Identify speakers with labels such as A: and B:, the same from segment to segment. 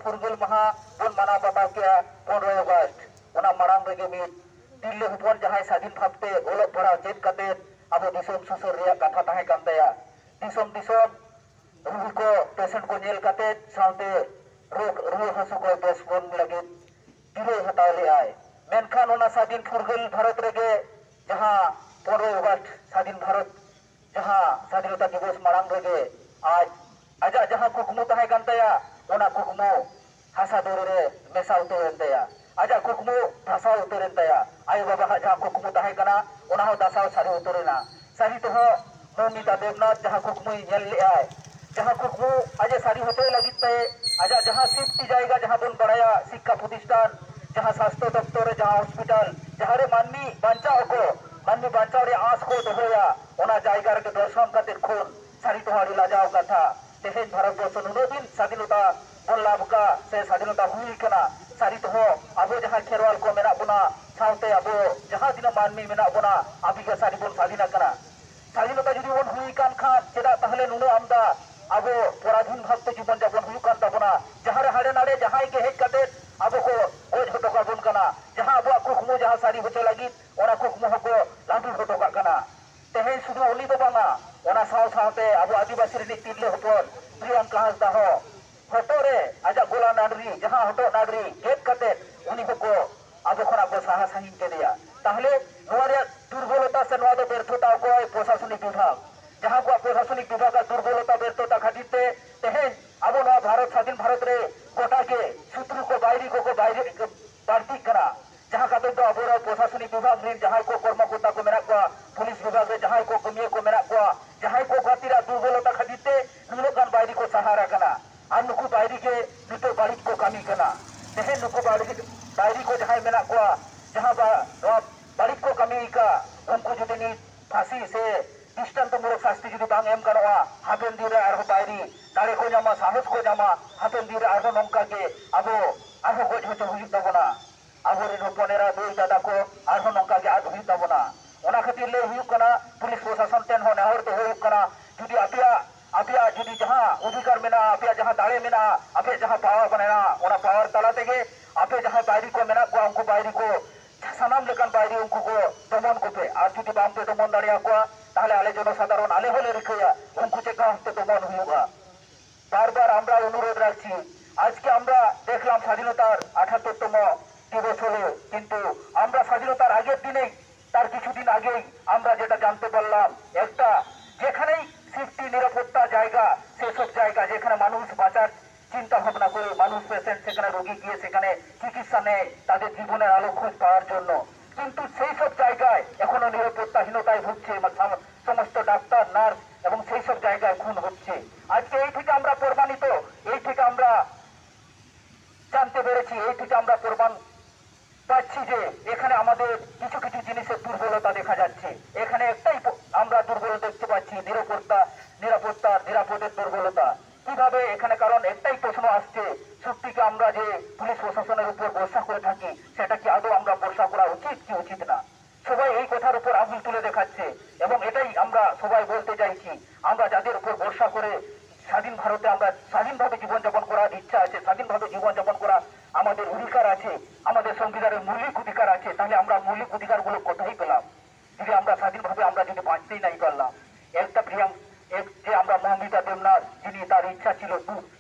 A: फुरगल महा बन माना बाता के 15 अगस्त ओना मारांग रेगे मिद तिल्ले हपन जहां स्वाधीन भावते ओलग पढ़ा चेत काते अब दिसोम सुसुर रिया कथा ताहे कान तया दिसोम दिसोम रुह को पेशेंट को नेल काते साउते रोग रुह हसु को बेस बन लगे गिरे हटाव ले आए मेनखान ओना स्वाधीन फुरगल भारत रेगे जहां 15 अगस्त स्वाधीन भारत जहां स्वाधीनता दिवस मारांग रेगे आज आजा जहां कुकमु ताहे कान तया ओना कुकमु हासा दरे रे मेसा उतरेन तया आजा कुकमु दासाव उतरेन तया आयो बाबा जहां कुकमु ताहे काना ओना हो दासाव सारी उतरेना सारी तो हो नमिता देवनाथ जहां कुकमु नेल ले आए जहां कुकमु आजे सारी होते लगित ते आजा जहां सिफ्टी जाएगा जहां बन बड़ाया शिक्षा प्रतिष्ठान जहां स्वास्थ्य दफ्तर जहां हॉस्पिटल जहां रे माननी बांचाव रे आस को दोहया ओना जायगा रे दर्शन काते खून सारी तोहारी लाजाव कथा तेहेन भारत वर्ष नुनो दिन स्वाधीनता बन लाभ का से स्वाधीनता हुई कना सारी तो अब जहां खेरवाल को मेना बुना साउते अब जहां दिन माननी मेना बुना अभी के सारी बन स्वाधीन कना स्वाधीनता जुदी बन हुई कान खान चेदा ताहले नुनो आमदा अब पराधीन भावते जीवन जापन हुई कान ताबना जहां रे हाड़े नाड़े जहां के हेज काते अब को गोज हटोका बन कना जहां अब कुकमु जहां सारी होचे लगी ओना कुकमु को लांडू हटोका कना तेहेन सुदु उनी तो बांगा ओना साव सावते अब आदिवासी रे तिरले हपन प्रियंका हांसदा हो हटो रे आजा गोला नाडरी जहां हटो नाडरी गेट काते उनी को अब खरा को साहा साहिन के दिया ताहले नोआ रे दुर्बलता से नोआ दो व्यर्थता को प्रशासनिक विभाग जहां को प्रशासनिक विभाग का दुर्बलता व्यर्थता खातिर तेहेन अब नोआ भारत स्वाधीन भारत रे गोटा के शत्रु को बाहरी को बाहरी बाड़ती करा जहां का तो अब प्रशासनिक विभाग रे जहां को कर्मकर्ता को मेरा को पुलिस विभाग रे जहां को कमिए को मेरा को जहां को गतिरा दुर्बलता खातिर नुनो कान बाहरी को सहारा कना आर नुकु बाहरी के नितो बाड़ी को कमी कना तेहेन नुकु बाहरी को जहां मेना को जहां बाड़ी को कमी का उनको जुदी नि फांसी से दृष्टांतमूलक शास्ति जुदी बांग एम गनवा हाबेन दिन रे आरो बाहरी दाड़े को जामा साहस को जामा हाबेन दिन रे आरो नंका के अब आरो गोज होचो हुई तबना अब रे हपनेरा दुई दादा को आरो नंका के आज हुई तबना ओना खातिर ले हुई कना पुलिस प्रशासन तेन हो नेहर तो हुई कना जुदी आपिया जुदी जहां अधिकार मेना आपिया जहां दाड़े मेना आपिया जहां पावर बनेना ओना पावर तला तेगे आपिया जहां बाहरी को मेना को उनको बाहरी को सानाम लेकान बाहरी उनको को दमन को पे और जुदी बाम पे दमन दाड़िया को ताहले आले जनसाधारण आले होले रिखया उनको चेका हस्ते दमन हुआ बार আমরা অনুরোধ রাখছি আজকে আমরা দেখলাম স্বাধীনতার ৭৮তম দিবস হলো কিন্তু আমরা স্বাধীনতার আগের দিনেই তার কিছুদিন আগেই আমরা যেটা জানতে পারলাম একটা যেখানেই সেফটি নিরাপত্তা জায়গা সেসব জায়গা যেখানে মানুষ বাঁচার চিন্তা ভাবনা করে মানুষ পেশেন্ট সেখানে রোগী গিয়ে সেখানে চিকিৎসা নেয় তাদের জীবনের আলো খোঁজ পাওয়ার জন্য কিন্তু সেই সব জায়গায় এখনো নিরাপত্তাহীনতায় ভুগছে সমস্ত ডাক্তার নার্স এবং সেই সব জায়গায় খুন হচ্ছে আজকে এই থেকে আমরা প্রমাণিত এই থেকে আমরা জানতে পেরেছি এই থেকে আমরা প্রমাণ পাচ্ছি যে এখানে আমাদের কিছু কিছু জিনিসের দুর্বলতা দেখা যাচ্ছে এখানে একটাই আমরা দুর্বল দেখতে পাচ্ছি নিরাপত্তার দুর্বলতা কিভাবে এখানে কারণ একটাই প্রশ্ন আসছে সত্যি কি আমরা যে পুলিশ প্রশাসনের উপর ভরসা করে থাকি সেটা কি আদৌ আমরা ভরসা করা উচিত কি উচিত না সবাই এই কথার উপর আঙুল তুলে দেখাচ্ছে এবং এটাই আমরা সবাই বলতে চাইছি আমরা যাদের উপর ভরসা করে স্বাধীন ভারতে আমরা স্বাধীনভাবে জীবনযাপন করার ইচ্ছা আছে স্বাধীনভাবে জীবনযাপন করা আমাদের অধিকার আছে আমাদের সংবিধানের মৌলিক অধিকার আছে তাহলে আমরা মৌলিক অধিকারগুলো কোথায় পেলাম যদি আমরা স্বাধীনভাবে আমরা যদি বাঁচতেই নাই পারলাম একটা যে আমরা মমিতা দেবনাথ যিনি তার ইচ্ছা ছিল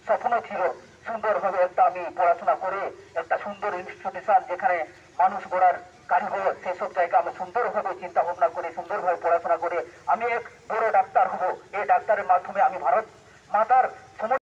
A: স্বপ্ন ছিল সুন্দরভাবে একটা আমি পড়াশোনা করে একটা সুন্দর ইনস্টিটিউশন যেখানে মানুষ গড়ার কারিগর সেসব জায়গা আমি সুন্দরভাবে চিন্তা ভাবনা করে সুন্দরভাবে পড়াশোনা করে আমি এক বড় ডাক্তার হব এই ডাক্তারের মাধ্যমে আমি ভারত মাতার